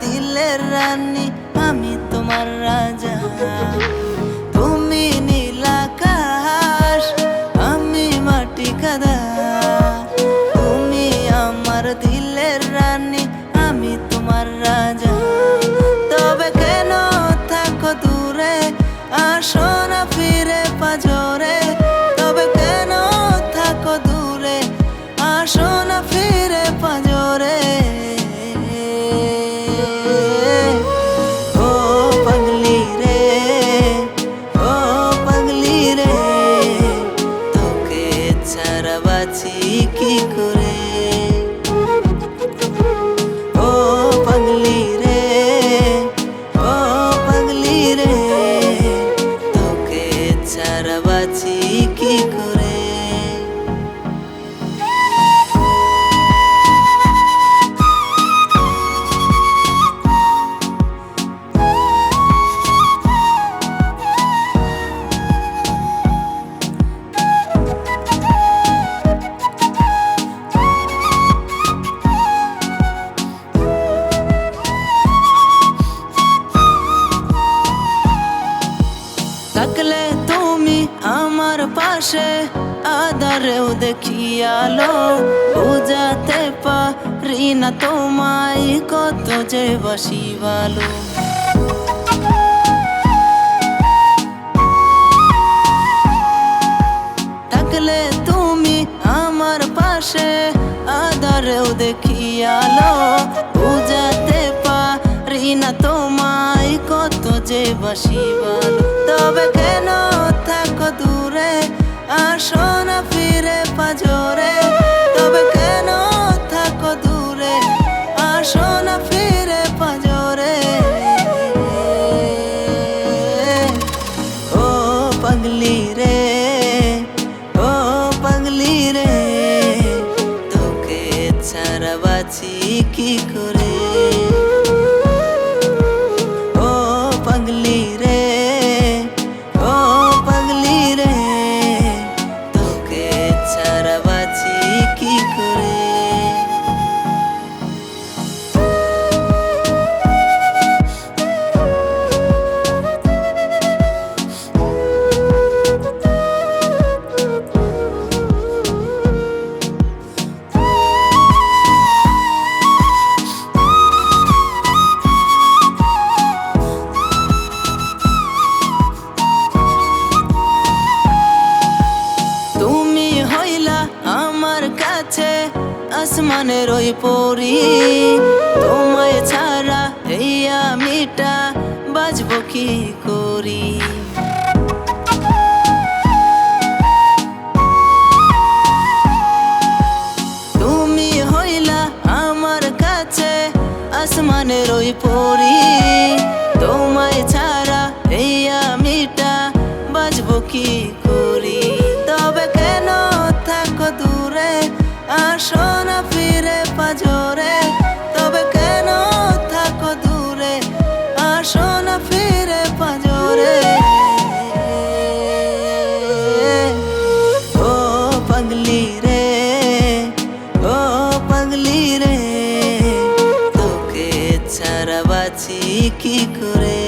দিলের রানী, আমি তোমার রাজা। তুমি নীল আকাশ, আমি মাটি কাদা। তুমি আমার দিলের রানী, আমি তোমার রাজা। তবে কেন থাকো দূরে, আসো না ফিরে পাজরে। তবে কেন থাকো দূরে, আসো না ফিরে পাজরে। ও পাগলি রে, ও পাগলি রে, তোকে ছাড়া বাঁচি কি করে। ও পাগলি রে, ও পাগলি রে, তোকে ছাড়া বাঁচি কি করে। থাকলে তুমি আমার পাশে, আধারেও দেখি আলো। বুঝাতে পারি না তোমায় কত যে বাসি ভালো। থাকলে তুমি আমার পাশে, আধারেও দেখি আলো। বুঝাতে পারি না তোমায় কত যে বাসি ভালো। তবে কেন থাকো দূরে, আসো না ফিরে পাজরে। তবে কেন থাকো দূরে, আসো না ফিরে পাজরে। ও পাগলি রে, ও পাগলি রে, তোকে ছাড়া বাঁচি কি করে। ও পাগলি রে, ও পাগলি রে, তোকে ছাড়া বাঁচি কি করে। আসমানের ওই পরি, তোমায় ছাড়া এই আমিটা বাজবো কি করি। তুমি হইলা আমার কাছে আসমানের ওই পরি, তোমায় ছাড়া এই আমিটা বাজবো কি করি। তবে কেন থাকো দূরে, আসো না ফিরে পাজরে। তবে কেন থাকো দূরে, আসো না ফিরে পাজরে। ও পাগলি রে, ও পাগলি রে, তোকে ছাড়া বাঁচি কি করে।